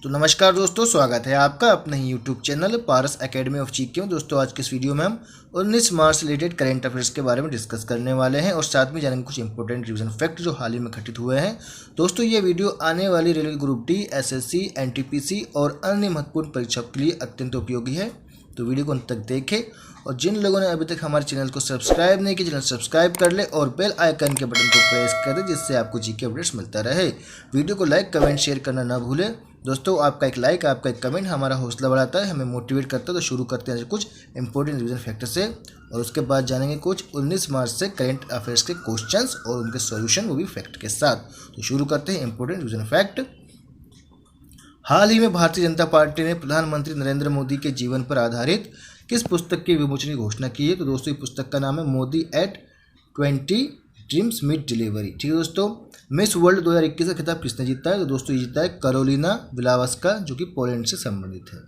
तो नमस्कार दोस्तों, स्वागत है आपका अपने ही YouTube channel Paras academy of GK में। दोस्तों आज के इस वीडियो में हम 19 मार्च से रिलेटेड करेंट अफेयर्स के बारे में डिस्कस करने वाले हैं और साथ में जानेंगे कुछ इंपॉर्टेंट रिवीजन फैक्ट जो हाल ही में घटित हुए हैं। दोस्तों ये वीडियो आने वाली railway group D, SSC, NTPC और अन्य महत्वपूर्ण परीक्षाओं के लिए अत्यंत उपयोगी है। तो वीडियो को अंत तक देखें और जिन लोगों ने अभी तक हमारे चैनल को सब्सक्राइब नहीं किया, चैनल सब्सक्राइब कर ले और बेल आइकन के बटन को प्रेस कर दे जिससे आपको जीके अपडेट्स मिलता रहे। वीडियो को लाइक, कमेंट, शेयर करना ना भूलें। दोस्तों आपका एक लाइक, आपका एक कमेंट हमारा हौसला बढ़ाता है, हमें मोटिवेट करता है। तो शुरू करते हैं कुछ इंपॉर्टेंट रिवीजन फैक्टर से और उसके बाद जानेंगे कुछ 19 मार्च से करेंट अफेयर्स के क्वेश्चंस और उनके सॉल्यूशन, वो भी फैक्ट के साथ। तो शुरू करते हैं इंपॉर्टेंट रिवीजन फैक्ट। हाल ही में भारतीय जनता पार्टी ने प्रधानमंत्री नरेंद्र मोदी के जीवन पर आधारित किस पुस्तक के विमोचन की घोषणा की है? तो दोस्तों ये पुस्तक का नाम है Modi at 20 dreams meet delivery. ठीक है दोस्तों, मिस वर्ल्ड 2021 का खिताब किसने जीता है? तो दोस्तों ये जीता है करोलिना विलावस्का, जो कि पोलैंड से संबंधित है।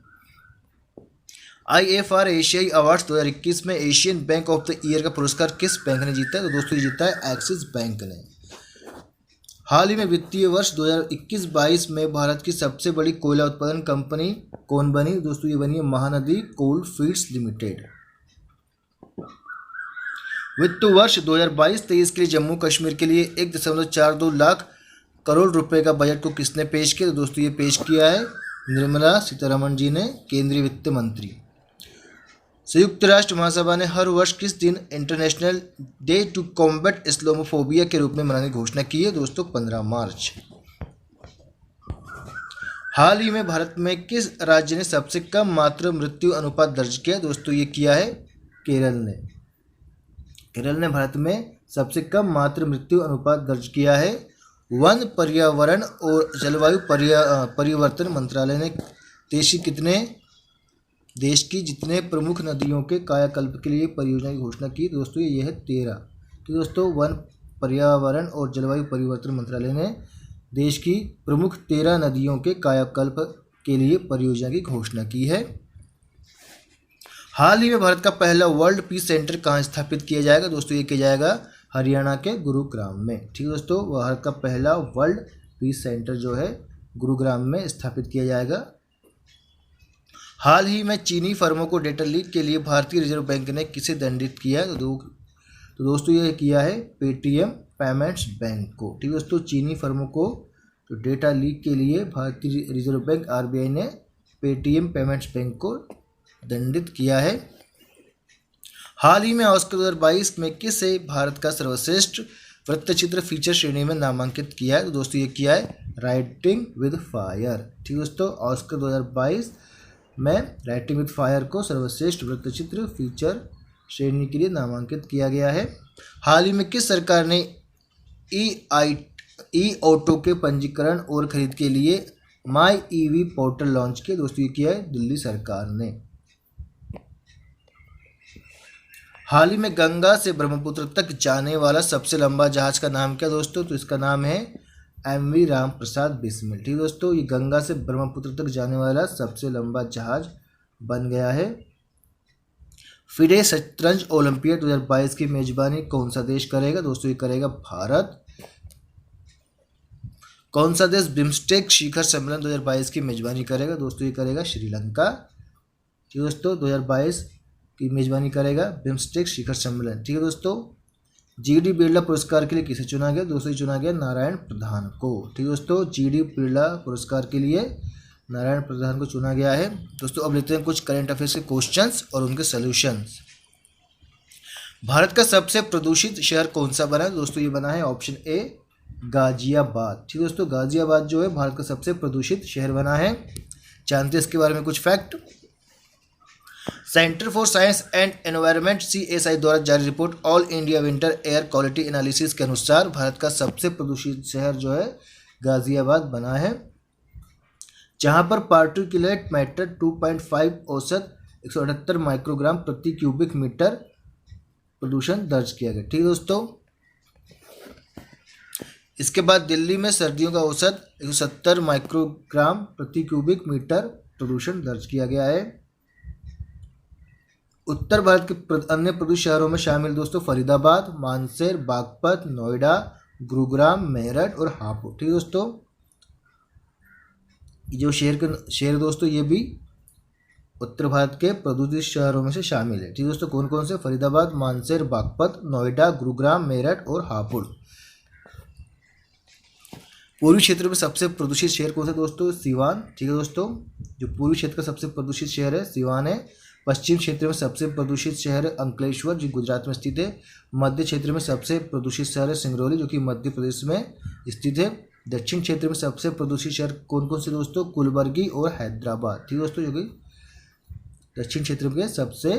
IFR एशियाई अवार्ड्स 2021 में Asian bank of the year का पुरस्कार किस बैंक ने जीता है? तो दोस्तों ये जीता है एक्सिस बैंक ने। हाल ही में वित्तीय वर्ष 2021-22 में भारत की सबसे बड़ी कोयला उत्पादन कंपनी कौन बनी? दोस्तों ये बनी है महानदी कोल फील्ड्स लिमिटेड। वित्त वर्ष 2022-23 के लिए जम्मू कश्मीर के लिए 1.42 लाख करोड़ रुपए का बजट को किसने पेश किया? तो दोस्तों ये पेश किया है निर्मला सीतारमण जी ने, केंद्रीय वित्त मंत्री। संयुक्त राष्ट्र महासभा ने हर वर्ष किस दिन international day to combat Islamophobia के रूप में मनाने की घोषणा की है? दोस्तों 15 मार्च। हाल ही में भारत में किस राज्य ने सबसे कम मातृ मृत्यु अनुपात दर्ज किया? दोस्तों ये किया है केरल ने। केरल ने भारत में सबसे कम मातृ मृत्यु अनुपात दर्ज किया है। वन, पर्यावरण और जलवायु परिवर्तन मंत्रालय ने देश की जितने प्रमुख नदियों के कायाकल्प के लिए परियोजना की घोषणा की? दोस्तों ये है 13। तो दोस्तों वन, पर्यावरण और जलवायु परिवर्तन मंत्रालय ने देश की प्रमुख 13 नदियों के कायाकल्प के लिए परियोजना की घोषणा की है। हाल ही में भारत का पहला वर्ल्ड पीस सेंटर कहाँ स्थापित किया जाएगा? दोस्तों ये किया जाएगा हरियाणा के गुरुग्राम में। ठीक है दोस्तों, भारत का पहला वर्ल्ड पीस सेंटर जो है गुरुग्राम में स्थापित किया जाएगा। हाल ही में चीनी फर्मों को डेटा लीक के लिए भारतीय रिजर्व बैंक ने किसे दंडित किया है? तो दोस्तों ये किया है पेटीएम पेमेंट्स बैंक को। ठीक है दोस्तों, चीनी फर्मों को तो डेटा लीक के लिए भारतीय रिजर्व बैंक RBI ने पेटीएम पेमेंट्स बैंक को दंडित किया है। हाल ही में ऑस्कर 2022 में किसे भारत का सर्वश्रेष्ठ वृत्तचित्र फीचर श्रेणी में नामांकित किया है? तो दोस्तों ये किया है राइटिंग विद फायर। ठीक है दोस्तों, ऑस्कर 2022 में राइटिंग विद फायर को सर्वश्रेष्ठ वृत्तचित्र फीचर श्रेणी के लिए नामांकित किया गया है। हाल ही में किस सरकार ने ई ऑटो के पंजीकरण और खरीद के लिए माई EV पोर्टल लॉन्च किया? दोस्तों ये किया है दिल्ली सरकार ने। हाल ही में गंगा से ब्रह्मपुत्र तक जाने वाला सबसे लंबा जहाज का नाम क्या दोस्तों? तो इसका नाम है MV राम प्रसाद बिस्मिल। ठीक दोस्तों, ये गंगा से ब्रह्मपुत्र तक जाने वाला सबसे लंबा जहाज बन गया है। फिडे शतरंज ओलंपियाड 2022 की मेजबानी कौन सा देश करेगा? दोस्तों ये करेगा भारत। कौन सा देश बिम्स्टेक शिखर सम्मेलन 2022 की मेजबानी करेगा? दोस्तों ये करेगा श्रीलंका। ठीक है दोस्तों, 2022 की मेजबानी करेगा बिम्स्टेक शिखर सम्मेलन। ठीक है दोस्तों, GD बिरला पुरस्कार के लिए किसे चुना गया? दोस्तों चुना गया नारायण प्रधान को। ठीक है दोस्तों, GD बिरला पुरस्कार के लिए नारायण प्रधान को चुना गया है। दोस्तों अब लेते हैं कुछ करंट अफेयर्स के क्वेश्चंस और उनके सॉल्यूशंस। भारत का सबसे प्रदूषित शहर कौन सा बना है? दोस्तों ये बना है ऑप्शन A गाजियाबाद। ठीक है दोस्तों, गाजियाबाद जो है भारत का सबसे प्रदूषित शहर बना है। जानते हैं इसके बारे में कुछ fact. Centre for science and environment CSI द्वारा जारी report all India winter air quality analysis के अनुसार भारत का सबसे प्रदूषित शहर जो है गाजियाबाद बना है, जहां पर पार्टिकुलेट मैटर 2.5 औसत 178 माइक्रोग्राम प्रति क्यूबिक मीटर प्रदूषण दर्ज किया गया। ठीक है दोस्तों, इसके बाद दिल्ली में सर्दियों का औसत 170 माइक्रोग्राम प्रति क्यूबिक मीटर प्रदूषण दर्ज किया गया है। उत्तर भारत के अन्य प्रदूषित शहरों में शामिल दोस्तों फरीदाबाद, मानसेर, बागपत, नोएडा, गुरुग्राम, मेरठ और हापुड़। ठीक है दोस्तों, जो शहर दोस्तों ये भी उत्तर भारत के प्रदूषित शहरों में से शामिल है। ठीक है दोस्तों, कौन कौन से? फरीदाबाद, मानसर, बागपत, नोएडा, गुरुग्राम, मेरठ और हापुड़। पूर्वी क्षेत्र में सबसे प्रदूषित शहर कौन सा दोस्तों? सिवान। ठीक है दोस्तों, जो पूर्वी क्षेत्र का सबसे प्रदूषित शहर है सिवान है। पश्चिम क्षेत्र में सबसे प्रदूषित शहर है अंकलेश्वर, जो गुजरात में स्थित है। मध्य क्षेत्र में सबसे प्रदूषित शहर है सिंगरौली, जो कि मध्य प्रदेश में स्थित है। दक्षिण क्षेत्र में सबसे प्रदूषित शहर कौन कौन से दोस्तों? कुलबर्गी और हैदराबाद। ठीक है दोस्तों, जो कि दक्षिण क्षेत्र के सबसे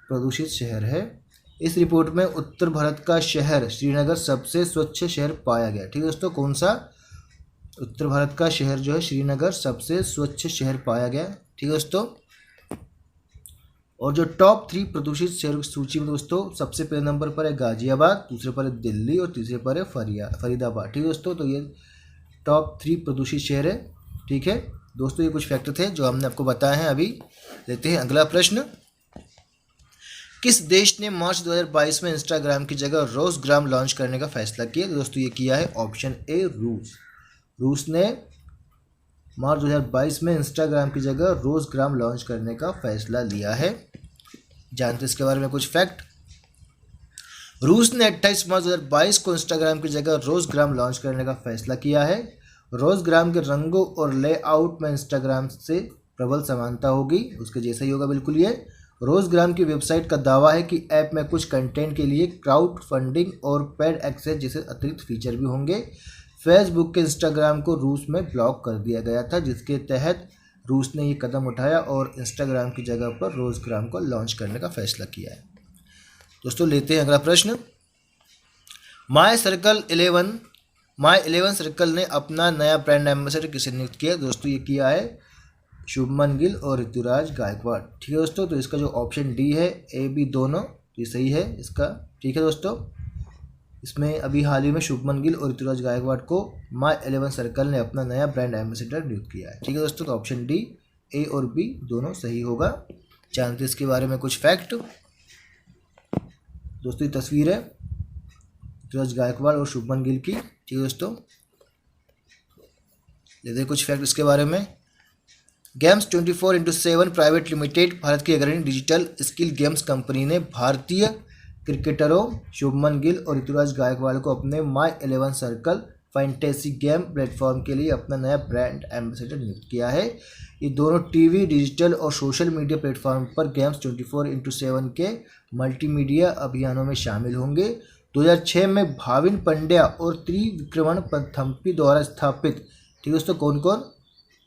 प्रदूषित शहर है। इस रिपोर्ट में उत्तर भारत का शहर श्रीनगर सबसे स्वच्छ शहर पाया गया। ठीक है दोस्तों, कौन सा? उत्तर भारत का शहर जो है श्रीनगर सबसे स्वच्छ शहर पाया गया। ठीक है दोस्तों, और जो टॉप 3 प्रदूषित शहरों की सूची में दोस्तों सबसे पहले नंबर पर है गाजियाबाद, दूसरे पर है दिल्ली और तीसरे पर है फरीदाबाद। ठीक है दोस्तों, तो ये टॉप 3 प्रदूषित शहर है। ठीक है दोस्तों, ये कुछ फैक्ट थे जो हमने आपको बताए हैं। अभी लेते हैं अगला प्रश्न। किस देश ने मार्च 2022 में इंस्टाग्राम की जगह रोजग्राम लॉन्च करने का फैसला किया? दोस्तों ये किया है ऑप्शन ए रूस। रूस ने मार्च 2022 में इंस्टाग्राम की जगह रोजग्राम लॉन्च करने का फैसला लिया है। जानते हैं इसके बारे में कुछ फैक्ट। रूस ने 28 मार्च 2022 को इंस्टाग्राम की जगह रोजग्राम लॉन्च करने का फैसला किया है। रोजग्राम के रंगों और लेआउट में इंस्टाग्राम से प्रबल समानता होगी, उसके जैसा ही होगा बिल्कुल। ये रोजग्राम की वेबसाइट का दावा है कि ऐप में कुछ कंटेंट के लिए क्राउड फंडिंग और पेड एक्सेस जैसे अतिरिक्त फीचर भी होंगे। फेसबुक के इंस्टाग्राम को रूस में ब्लॉक कर दिया गया था, जिसके तहत रूस ने ये कदम उठाया और इंस्टाग्राम की जगह पर रोजग्राम को लॉन्च करने का फैसला किया है। दोस्तों लेते हैं अगला प्रश्न। माई 11 सर्कल ने अपना नया ब्रांड एम्बेसडर किसे नियुक्त किया? दोस्तों ये किया है शुभमन गिल और ऋतुराज गायकवाड़। ठीक है दोस्तों, तो इसका जो ऑप्शन डी है ए बी दोनों ये सही है इसका। ठीक है दोस्तों, इसमें अभी हाल ही में शुभमन गिल और ऋतुराज गायकवाड़ को माई 11 सर्कल ने अपना नया ब्रांड एम्बेसडर नियुक्त किया है। ठीक है दोस्तों, तो ऑप्शन डी ए और बी दोनों सही होगा। जानते हैं इसके बारे में कुछ फैक्ट। दोस्तों ये तस्वीर है ऋतुराज गायकवाड़ और शुभमन गिल की। ठीक है दोस्तों, लेते हैं कुछ फैक्ट इसके बारे में। गेम्स 24/7 प्राइवेट लिमिटेड भारत की अग्रणी डिजिटल स्किल गेम्स कंपनी ने भारतीय क्रिकेटरों शुभमन गिल और ऋतुराज गायकवाड़ को अपने माई 11 सर्कल फैंटेसी गेम प्लेटफॉर्म के लिए अपना नया ब्रांड एम्बेसडर नियुक्त किया है। ये दोनों टीवी, डिजिटल और सोशल मीडिया प्लेटफॉर्म पर गेम्स 24/7 के मल्टीमीडिया अभियानों में शामिल होंगे। 2006 में भाविन पंड्या और त्रिविक्रमण थम्पी द्वारा स्थापित, ठीक है दोस्तों, कौन कौन?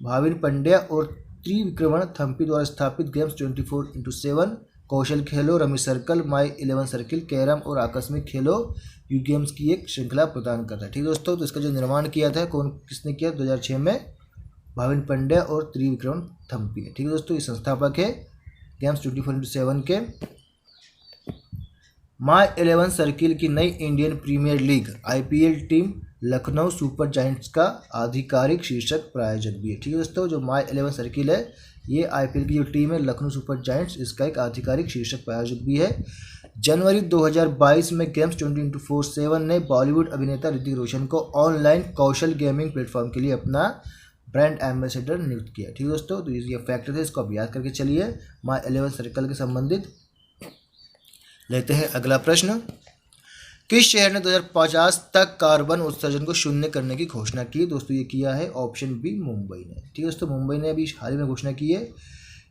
भाविन पंड्या और त्रिविक्रमण थम्पी द्वारा स्थापित गेम्स 24/7 कौशल खेलो, रमी सर्कल, माई 11 सर्किल, कैरम और आकस्मिक खेलो यू गेम्स की एक श्रृंखला प्रदान करता है। ठीक है दोस्तों, तो इसका जो निर्माण किया था किसने किया? 2006 में भाविन पंड्या और त्रिविक्रमण थम्पी ने। ठीक है दोस्तों, ये संस्थापक है गेम्स 24/7 के। माई 11 सर्किल की नई Indian Premier League IPL team Lucknow super giants का आधिकारिक शीर्षक प्रायोजक भी है। ठीक है दोस्तों, जो माई 11 सर्किल है ये IPL की जो टीम है लखनऊ सुपर जायंट्स, इसका एक आधिकारिक शीर्षक प्रायोजक भी है। जनवरी 2022 में गेम्स 24/7 ने बॉलीवुड अभिनेता ऋतिक रोशन को ऑनलाइन कौशल गेमिंग प्लेटफॉर्म के लिए अपना ब्रांड एम्बेसडर नियुक्त किया। ठीक है दोस्तों, तो ये फैक्ट थे, इसको आप याद करके चलिए माई 11 सर्कल के संबंधित। लेते हैं अगला प्रश्न। किस शहर ने 2050 तक कार्बन उत्सर्जन को शून्य करने की घोषणा की? दोस्तों ये किया है ऑप्शन बी मुंबई ने। ठीक है दोस्तों, मुंबई ने अभी हाल ही में घोषणा की है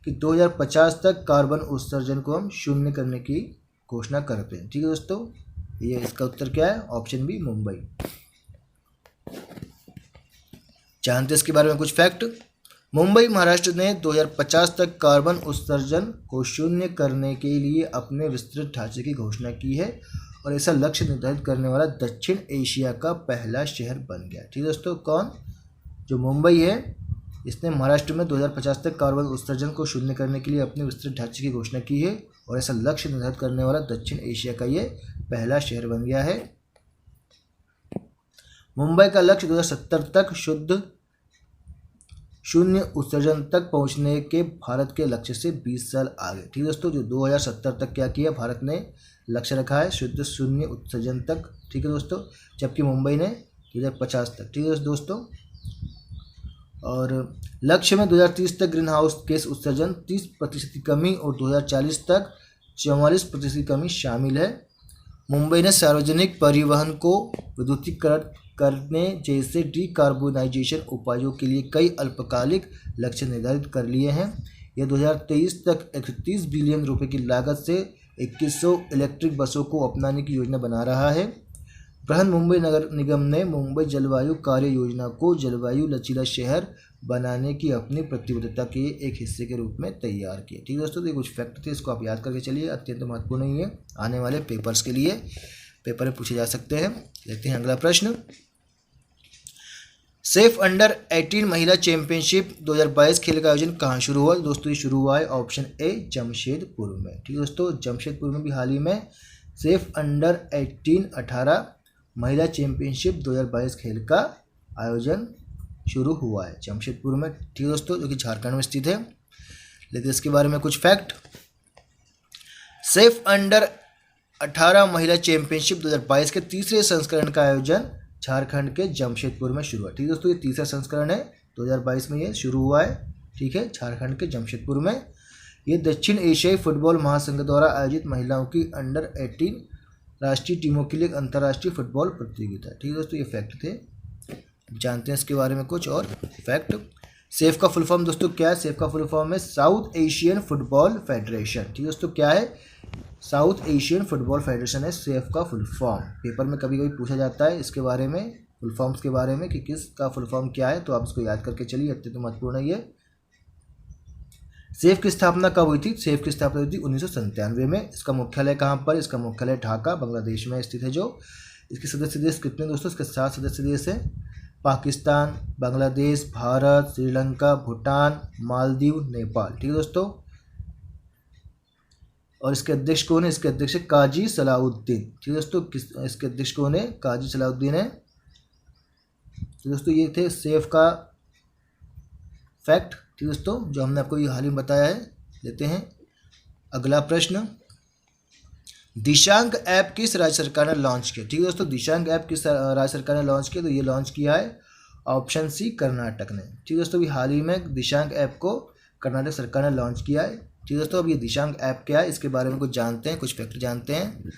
कि 2050 तक कार्बन उत्सर्जन को हम शून्य करने की घोषणा करते हैं। ठीक है दोस्तों, ये इसका उत्तर क्या है? Option B Mumbai. जानते हैं इसके बारे में कुछ फैक्ट। मुंबई महाराष्ट्र ने 2050 तक कार्बन उत्सर्जन को शून्य करने के लिए अपने विस्तृत ढांचे की घोषणा की है और ऐसा लक्ष्य निर्धारित करने वाला दक्षिण एशिया का पहला शहर बन गया। ठीक है दोस्तों, कौन? जो मुंबई है इसने महाराष्ट्र में 2050 तक कार्बन उत्सर्जन को शून्य करने के लिए अपने विस्तृत ढांचे की घोषणा की है और ऐसा लक्ष्य निर्धारित करने वाला दक्षिण एशिया का ये पहला शहर बन गया है। मुंबई का लक्ष्य 2070 तक शून्य उत्सर्जन तक पहुंचने के भारत के लक्ष्य से 20 साल आगे। ठीक है दोस्तों, जो 2070 तक क्या किया भारत ने लक्ष्य रखा है शून्य उत्सर्जन तक। ठीक है दोस्तों, जबकि मुंबई ने 2050 तक। ठीक है दोस्तों, और लक्ष्य में 2030 तक ग्रीन हाउस गैस उत्सर्जन 30% की कमी और 2040 तक 44% की कमी शामिल है। मुंबई ने सार्वजनिक परिवहन को विद्युतीकरण करने जैसे डीकार्बोनाइजेशन उपायों के लिए कई अल्पकालिक लक्ष्य निर्धारित कर लिए हैं। यह 2023 तक 31 बिलियन रुपए की लागत से 2100 इलेक्ट्रिक बसों को अपनाने की योजना बना रहा है। बृहन मुंबई नगर निगम ने मुंबई जलवायु कार्य योजना को जलवायु लचीला शहर बनाने की अपनी प्रतिबद्धता के एक हिस्से के रूप में तैयार किया। ठीक है दोस्तों, तो ये कुछ फैक्ट थे, इसको आप याद करके चलिए, अत्यंत महत्वपूर्ण नहीं है, आने वाले पेपर्स के लिए पेपर में पूछे जा सकते हैं। देखते हैं अगला प्रश्न। सेफ अंडर 18 महिला चैंपियनशिप 2022 खेल का आयोजन कहाँ शुरू हुआ? दोस्तों ये शुरू हुआ है ऑप्शन ए जमशेदपुर में। ठीक है दोस्तों, जमशेदपुर में भी हाल ही में सेफ अंडर 18 महिला चैंपियनशिप 2022 खेल का आयोजन शुरू हुआ है जमशेदपुर में। ठीक है दोस्तों, जो कि झारखंड में स्थित है। लेकिन इसके बारे में कुछ फैक्ट। सेफ अंडर 18 महिला चैंपियनशिप 2022 के तीसरे संस्करण का आयोजन झारखंड के जमशेदपुर में शुरू हुआ। ठीक है दोस्तों, ये तीसरा संस्करण है, 2022 में ये शुरू हुआ है। ठीक है, झारखंड के जमशेदपुर में। ये दक्षिण एशियाई फुटबॉल महासंघ द्वारा आयोजित महिलाओं की अंडर 18 राष्ट्रीय टीमों के लिए एक अंतर्राष्ट्रीय फुटबॉल प्रतियोगिता। ठीक है दोस्तों, ये फैक्ट थे। जानते हैं इसके बारे में कुछ और फैक्ट। सेफ का फुल फॉर्म दोस्तों क्या है? सेफ का फुल फॉर्म है साउथ एशियन फुटबॉल फेडरेशन। ठीक है दोस्तों, क्या है? साउथ एशियन फुटबॉल फेडरेशन है सेफ का फुल फॉर्म। पेपर में कभी कभी पूछा जाता है इसके बारे में, फुल फॉर्म्स के बारे में, कि किसका फुल फॉर्म क्या है, तो आप इसको याद करके चलिए, अत्यंत महत्वपूर्ण है ये। सेफ की स्थापना कब हुई थी? सेफ की स्थापना हुई थी 1997 में। इसका मुख्यालय कहाँ पर? इसका मुख्यालय ढाका बांग्लादेश में स्थित है। जो इसके सदस्य देश कितने दोस्तों? इसके 7 सदस्य देश हैं। पाकिस्तान, बांग्लादेश, भारत, श्रीलंका, भूटान, मालदीव, नेपाल। ठीक है दोस्तों, और इसके अध्यक्ष कौन है? इसके अध्यक्ष काजी सलाउद्दीन। ठीक है दोस्तों, इसके अध्यक्ष कौन है? काजी सलाउद्दीन है। तो दोस्तों ये थे सेफ का फैक्ट। ठीक है दोस्तों, जो हमने आपको ये हाल ही में बताया है। लेते हैं अगला प्रश्न। दिशांक ऐप किस राज्य सरकार ने लॉन्च किया? ठीक है दोस्तों, दिशांक ऐप किस राज्य सरकार ने लॉन्च किया? तो ये लॉन्च किया है ऑप्शन सी कर्नाटक ने। ठीक है दोस्तों, अभी हाल ही में दिशांक ऐप को कर्नाटक सरकार ने लॉन्च किया है। ठीक है दोस्तों, अब ये दिशांक ऐप क्या है, इसके बारे में कुछ जानते हैं, कुछ फैक्ट जानते हैं।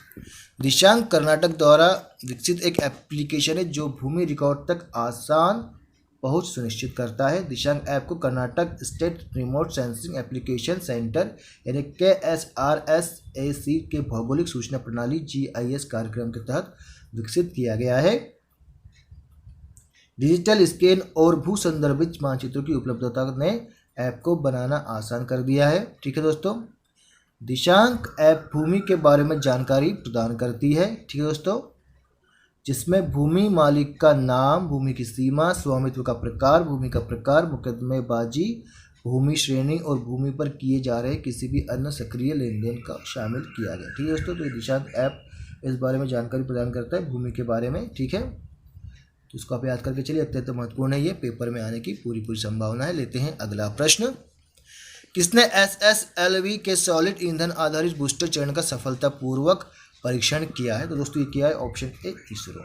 दिशांक कर्नाटक द्वारा विकसित एक एप्लीकेशन है जो भूमि रिकॉर्ड तक आसान पहुंच सुनिश्चित करता है। दिशांक ऐप को Karnataka state remote sensing application centre यानी KSRSAC के भौगोलिक सूचना प्रणाली GIS कार्यक्रम के तहत विकसित किया गया है। डिजिटल स्कैन और भू संदर्भित मानचित्रों की उपलब्धता ने ऐप को बनाना आसान कर दिया है। ठीक है दोस्तों, दिशांक ऐप भूमि के बारे में जानकारी प्रदान करती है। ठीक है दोस्तों, जिसमें भूमि मालिक का नाम, भूमि की सीमा, स्वामित्व का प्रकार, भूमि का प्रकार, मुकदमेबाजी, भूमि श्रेणी और भूमि पर किए जा रहे किसी भी अन्य सक्रिय लेन देन का शामिल किया गया। ठीक है दोस्तों, तो ये दिशांक ऐप इस बारे में जानकारी प्रदान करता है भूमि के बारे में। ठीक है, तो इसको आप याद करके चलिए, अत्यंत महत्वपूर्ण है ये, पेपर में आने की पूरी संभावना है। लेते हैं अगला प्रश्न। किसने SSLV के सॉलिड ईंधन आधारित बूस्टर चरण का सफलतापूर्वक परीक्षण किया है? तो दोस्तों ये किया है ऑप्शन ए इसरो।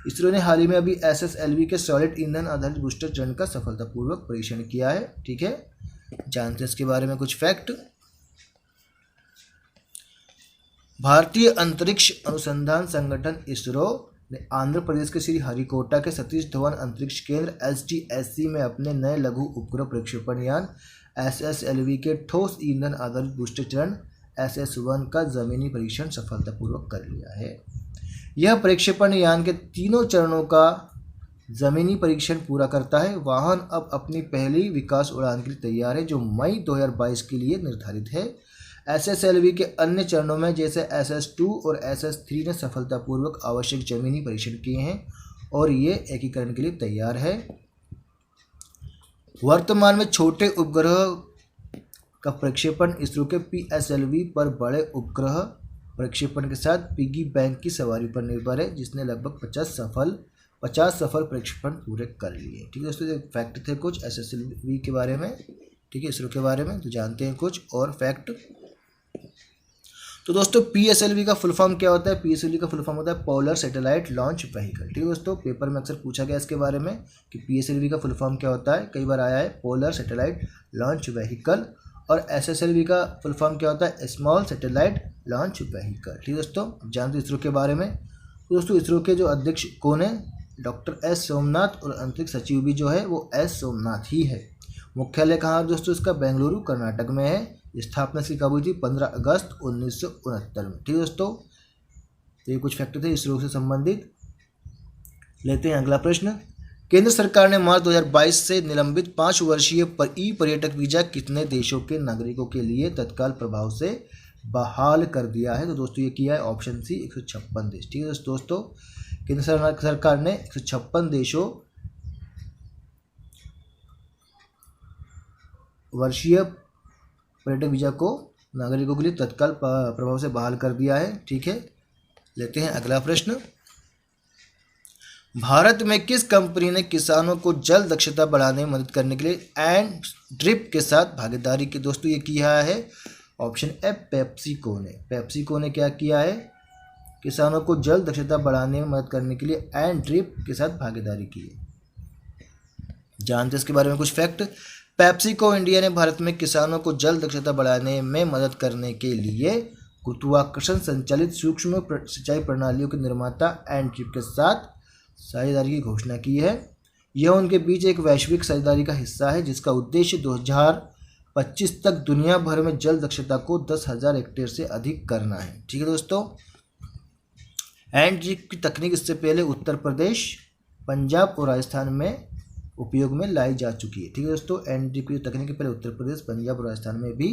इसरो ने हाल ही में अभी SSLV के सॉलिड ईंधन आधारित बूस्टर चरण का सफलतापूर्वक परीक्षण किया है। ठीक है, जानते हैं इसके बारे में कुछ फैक्ट। भारतीय अंतरिक्ष अनुसंधान संगठन इसरो ने आंध्र प्रदेश के श्री हरिकोटा के सतीश धवन अंतरिक्ष केंद्र SDSC में अपने नए लघु उपग्रह प्रक्षेपण यान SSLV के ठोस ईंधन आधारित बूस्टर चरण SS1 का जमीनी परीक्षण सफलतापूर्वक कर लिया है। यह प्रक्षेपण यान के तीनों चरणों का जमीनी परीक्षण पूरा करता है। वाहन अब अपनी पहली विकास उड़ान के लिए तैयार है, जो मई 2022 के लिए निर्धारित है। SSLV के अन्य चरणों में जैसे SS2 और SS3 ने सफलतापूर्वक आवश्यक जमीनी परीक्षण किए हैं और ये एकीकरण के लिए तैयार है। वर्तमान में छोटे उपग्रह का प्रक्षेपण इसरो के PSLV पर बड़े उपग्रह प्रक्षेपण के साथ पिगी बैंक की सवारी पर निर्भर है, जिसने लगभग 50 सफल प्रक्षेपण पूरे कर लिए। ठीक है दोस्तों, ये फैक्ट थे कुछ SSLV के बारे में। ठीक है, इसरो के बारे में तो जानते हैं कुछ और फैक्ट। तो दोस्तों PSLV का फुल फॉर्म क्या होता है? PSLV का फुल फॉर्म होता है पोलर सैटेलाइट लॉन्च व्हीकल। ठीक है दोस्तों, पेपर में अक्सर पूछा गया इसके बारे में कि PSLV का फुल फॉर्म क्या होता है, कई बार आया है पोलर सैटेलाइट लॉन्च व्हीकल। और SSLV का फुल फॉर्म क्या होता है? Small satellite launch vehicle. ठीक है दोस्तों, जानते इसरो के बारे में। तो दोस्तों इसरो के जो अध्यक्ष कौन है? डॉक्टर S सोमनाथ, और अंतरिक्ष सचिव भी जो है वो S सोमनाथ ही है। मुख्यालय कहाँ है दोस्तों इसका? बेंगलुरु कर्नाटक में है। स्थापना इसकी कब हुई थी? 15 अगस्त 1969 में। ठीक है दोस्तों, तो ये कुछ फैक्ट थे इसरो से संबंधित। लेते हैं अगला प्रश्न। केंद्र सरकार ने मार्च 2022 से निलंबित 5 वर्षीय पर्यटक वीजा कितने देशों के नागरिकों के लिए तत्काल प्रभाव से बहाल कर दिया है? तो दोस्तों ये किया है ऑप्शन सी 156 देश। ठीक है दोस्तों, केंद्र सरकार ने 156 देशों वर्षीय पर्यटक वीजा को नागरिकों के लिए तत्काल प्रभाव से बहाल कर दिया है। ठीक है, लेते हैं अगला प्रश्न। भारत में किस कंपनी ने किसानों को जल दक्षता बढ़ाने में मदद करने के लिए एंड ड्रिप के साथ भागीदारी की? दोस्तों ये किया है ऑप्शन ए पेप्सिको ने। पेप्सिको ने क्या किया है? किसानों को जल दक्षता बढ़ाने में मदद करने के लिए एंड ड्रिप के साथ भागीदारी की है। जानते इसके बारे में कुछ फैक्ट। पेप्सिको इंडिया ने भारत में किसानों को जल दक्षता बढ़ाने में मदद करने के लिए गुरुत्वाकर्षण संचालित सूक्ष्म सिंचाई प्रणालियों के निर्माता एंड ड्रिप के साथ साझेदारी की घोषणा की है। यह उनके बीच एक वैश्विक साझेदारी का हिस्सा है जिसका उद्देश्य 2025 तक दुनिया भर में जल दक्षता को 10,000 हेक्टेयर से अधिक करना है। ठीक है दोस्तों, एंड ड्रिप की तकनीक इससे पहले उत्तर प्रदेश, पंजाब और राजस्थान में उपयोग में लाई जा चुकी है। ठीक है दोस्तों, एंड ड्रिप की तकनीक पहले उत्तर प्रदेश, पंजाब और राजस्थान में भी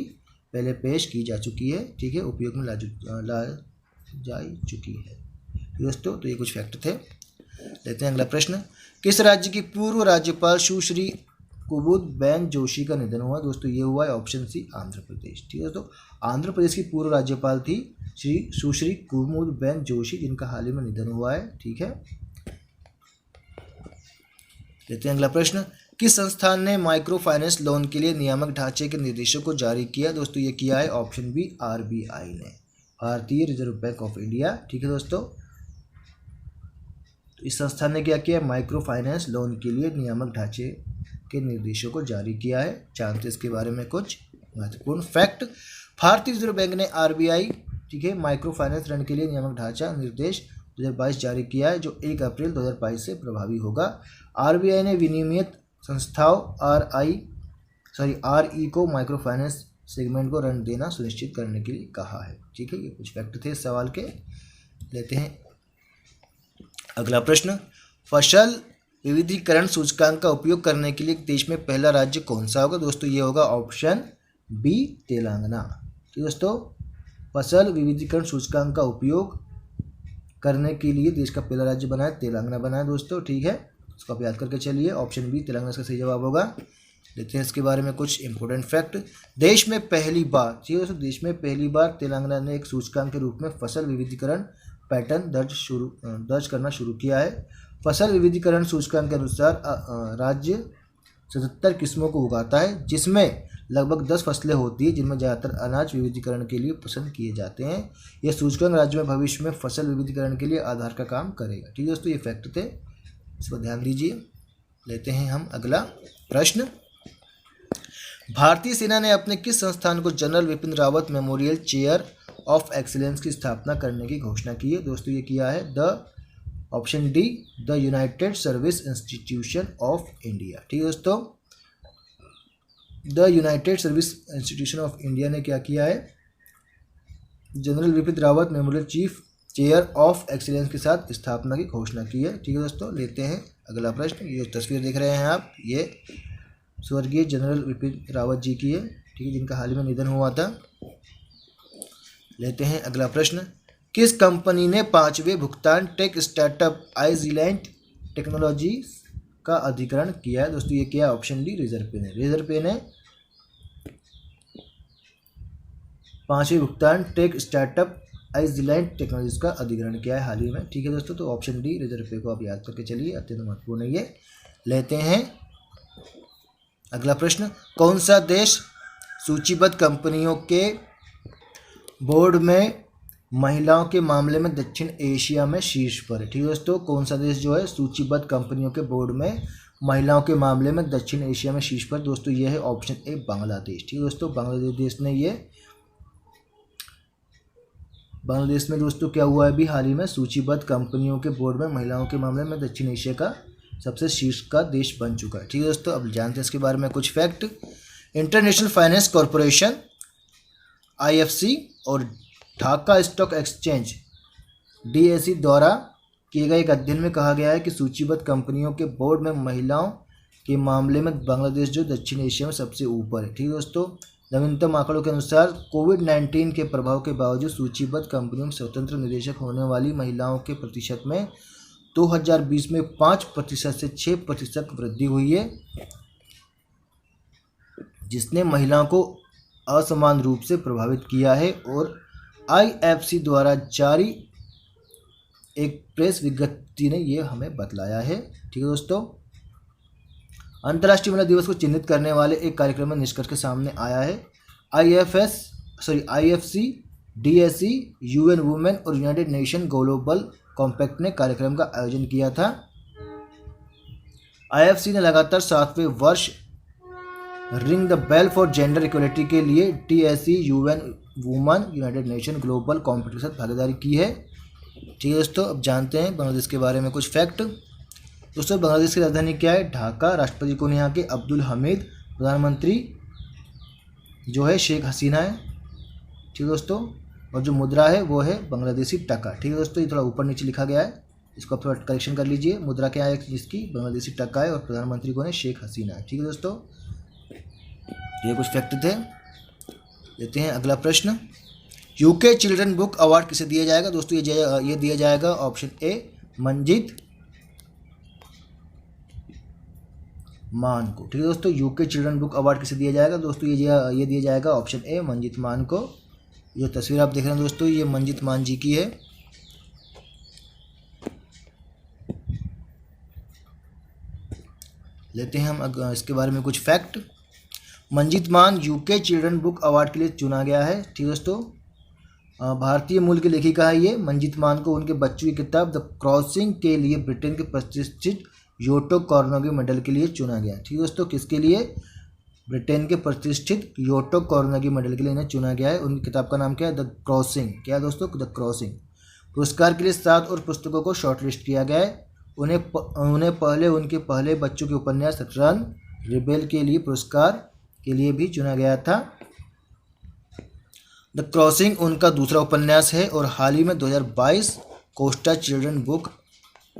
पहले पेश की जा चुकी है। ठीक है, उपयोग में ला जा चुकी है। दोस्तों तो ये कुछ फैक्ट थे। लेते हैं अगला प्रश्न। किस राज्य की पूर्व राज्यपाल सुश्री कुमुदबेन जोशी का निधन हुआ? दोस्तों ये हुआ है ऑप्शन सी आंध्र प्रदेश। ठीक है दोस्तों, आंध्र प्रदेश की पूर्व राज्यपाल थी सुश्री कुमुदबेन जोशी, जिनका हाल ही में निधन हुआ है। ठीक है, लेते हैं अगला प्रश्न। किस संस्थान ने माइक्रो फाइनेंस लोन के लिए नियामक ढांचे के निर्देशों को जारी किया? दोस्तों ये किया है ऑप्शन बी RBI ने, भारतीय रिजर्व बैंक ऑफ इंडिया। ठीक है दोस्तों, इस संस्थान ने क्या किया? माइक्रो फाइनेंस लोन के लिए नियामक ढांचे के निर्देशों को जारी किया है। जानते इसके बारे में कुछ महत्वपूर्ण फैक्ट। भारतीय रिजर्व बैंक ने RBI, ठीक है, माइक्रो फाइनेंस ऋण के लिए नियामक ढांचा निर्देश 2022 जारी किया है जो 1 अप्रैल 2022 से प्रभावी होगा। RBI ने विनियमित संस्थाओं RE को माइक्रो फाइनेंस सेगमेंट को ऋण देना सुनिश्चित करने के लिए कहा है। ठीक है, ये कुछ फैक्ट थे इस सवाल के। लेते हैं अगला प्रश्न। फसल विविधीकरण सूचकांक का उपयोग करने के लिए देश में पहला राज्य कौन सा होगा? दोस्तों ये होगा ऑप्शन बी तेलंगाना। ठीक दोस्तों, फसल विविधीकरण सूचकांक का उपयोग करने के लिए देश का पहला राज्य बना है तेलंगाना बना है दोस्तों। ठीक है, इसको आप याद करके चलिए, ऑप्शन बी तेलंगाना इसका सही जवाब होगा। लेते हैं इसके बारे में कुछ इंपॉर्टेंट फैक्ट। देश में पहली बार, ठीक है दोस्तों, देश में पहली बार तेलंगाना ने एक सूचकांक के रूप में फसल विविधीकरण पैटर्न दर्ज करना शुरू किया है। फसल विविधीकरण सूचकांक के अनुसार राज्य 77 किस्मों को उगाता है जिसमें लगभग 10 फसलें होती है जिनमें ज़्यादातर अनाज विविधीकरण के लिए पसंद किए जाते हैं। यह सूचकांक राज्य में भविष्य में फसल विविधीकरण के लिए आधार का काम करेगा। ठीक है दोस्तों, ये फैक्ट थे, इस पर ध्यान दीजिए। लेते हैं हम अगला प्रश्न। भारतीय सेना ने अपने किस संस्थान को general Vipin Rawat memorial chair of excellence की स्थापना करने की घोषणा की है? दोस्तों ये किया है option D the United service institution of India. ठीक है दोस्तों, the United service institution of India ने क्या किया है? General Vipin Rawat memorial chief chair of excellence के साथ स्थापना की घोषणा की है। ठीक है दोस्तों, लेते हैं अगला प्रश्न। ये तस्वीर देख रहे हैं आप, ये स्वर्गीय जनरल विपिन रावत जी की है, ठीक है, जिनका हाल ही में निधन हुआ था। लेते हैं अगला प्रश्न। किस कंपनी ने 5वें भुगतान टेक स्टार्टअप आइसलैंड टेक्नोलॉजीज का अधिग्रहण किया है? दोस्तों ये क्या है? ऑप्शन डी रिजर्व पे ने। रिजर्व पे ने 5वें भुगतान टेक स्टार्टअप आइसलैंड टेक्नोलॉजीज का अधिग्रहण किया है हाल ही में। ठीक है दोस्तों, तो ऑप्शन डी रिजर्व पे को आप याद करके चलिए, अत्यंत महत्वपूर्ण है ये। लेते हैं अगला प्रश्न। कौन सा देश सूचीबद्ध कंपनियों के बोर्ड में महिलाओं के मामले में दक्षिण एशिया में शीर्ष पर है। ठीक है दोस्तों, कौन सा देश जो है सूचीबद्ध कंपनियों के बोर्ड में महिलाओं के मामले में दक्षिण एशिया में शीर्ष पर? दोस्तों ये है ऑप्शन ए बांग्लादेश। ठीक है दोस्तों, बांग्लादेश में दोस्तों क्या हुआ है अभी हाल ही में, सूचीबद्ध कंपनियों के बोर्ड में महिलाओं के मामले में दक्षिण एशिया का सबसे शीर्ष का देश बन चुका है। ठीक है दोस्तों, अब जानते हैं इसके बारे में कुछ fact. International finance corporation IFC और ढाका स्टॉक एक्सचेंज DAC द्वारा किए गए एक अध्ययन में कहा गया है कि सूचीबद्ध कंपनियों के बोर्ड में महिलाओं के मामले में बांग्लादेश जो दक्षिण एशिया में सबसे ऊपर है। ठीक है दोस्तों, नवीनतम आंकड़ों के अनुसार कोविड-19 के प्रभाव के बावजूद सूचीबद्ध कंपनियों में स्वतंत्र निदेशक होने वाली महिलाओं के प्रतिशत में 2020 में 5% से 6% वृद्धि हुई है, जिसने महिलाओं को असमान रूप से प्रभावित किया है। और IFC द्वारा जारी एक प्रेस विज्ञप्ति ने यह हमें बतलाया है। ठीक है दोस्तों, अंतर्राष्ट्रीय महिला दिवस को चिन्हित करने वाले एक कार्यक्रम में निष्कर्ष के सामने आया है। IFC, DAC, UN वुमेन और यूनाइटेड नेशन ग्लोबल कॉम्पैक्ट ने कार्यक्रम का आयोजन किया था। IFC ने लगातार 7वें वर्ष ring the bell for gender equality के लिए TAC, UN women, United Nation global compact के साथ भागीदारी की है। ठीक है दोस्तों, अब जानते हैं बांग्लादेश के बारे में कुछ फैक्ट। दोस्तों, बांग्लादेश की राजधानी क्या है? ढाका। राष्ट्रपति कौन है यहाँ के? अब्दुल हमीद। प्रधानमंत्री जो है शेख हसीना है। ठीक है दोस्तों, और जो मुद्रा है वो है बांग्लादेशी टका। ठीक है दोस्तों, ये थोड़ा ऊपर नीचे लिखा गया है, इसको आप थोड़ा करेक्शन कर लीजिए। मुद्रा क्या है जिसकी? बांग्लादेशी टका है, और प्रधानमंत्री कौन है? शेख हसीना है। ठीक है दोस्तों, ये कुछ फैक्ट थे। लेते हैं अगला प्रश्न। UK चिल्ड्रन बुक अवार्ड किसे दिया जाएगा? दोस्तों ये दिया जाएगा ऑप्शन ए मंजित मान को। ठीक है दोस्तों, UK चिल्ड्रन बुक अवार्ड किसे दिया जाएगा? दोस्तों ये दिया जाएगा ऑप्शन ए मंजित मान को। जो तस्वीर आप देख रहे हैं दोस्तों, ये मंजित मान जी की है। लेते हैं हम इसके बारे में कुछ फैक्ट। मंजित मान UK चिल्ड्रन बुक अवार्ड के लिए चुना गया है। ठीक है दोस्तों, भारतीय मूल की लेखिका है ये। मंजित मान को उनके बच्चों की किताब द क्रॉसिंग के लिए ब्रिटेन के प्रतिष्ठित योटो कार्नेगी मेडल के लिए चुना गया। ठीक है दोस्तों, किसके लिए? ब्रिटेन के प्रतिष्ठित योटो कार्नेगी मेडल के लिए इन्हें चुना गया है। उनकी किताब का नाम क्या है? The crossing. क्या है दोस्तों? The crossing. पुरस्कार के लिए 7 और पुस्तकों को शॉर्टलिस्ट किया गया है। उन्हें पहले उनके पहले बच्चों के उपन्यास रन रिबेल के लिए पुरस्कार के लिए भी चुना गया था। द क्रॉसिंग उनका दूसरा उपन्यास है, और हाल ही में 2022 कोस्टा चिल्ड्रन बुक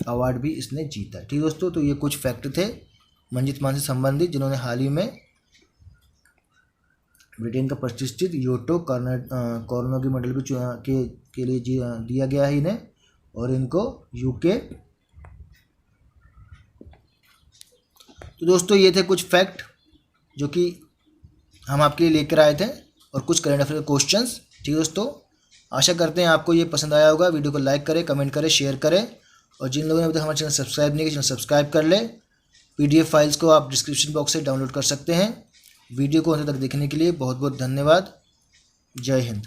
अवार्ड भी इसने जीता। ठीक है दोस्तों, तो ये कुछ फैक्ट थे मंजित मान से संबंधित, जिन्होंने हाल ही में ब्रिटेन का प्रतिष्ठित योटो कार्नेगी मेडल भी के लिए दिया गया है इन्हें, और इनको UK। तो दोस्तों ये थे कुछ फैक्ट जो कि हम आपके लिए लेकर आए थे, और कुछ करंट अफेयर क्वेश्चंस। ठीक है दोस्तों, आशा करते हैं आपको ये पसंद आया होगा। वीडियो को लाइक करें, कमेंट करें, शेयर करें, और जिन लोगों ने अभी तक हमारा चैनल सब्सक्राइब नहीं किया, चैनल सब्सक्राइब कर ले। PDF फाइल्स को आप डिस्क्रिप्शन बॉक्स से डाउनलोड कर सकते हैं। वीडियो को अंत तक देखने के लिए बहुत बहुत धन्यवाद। जय हिंद।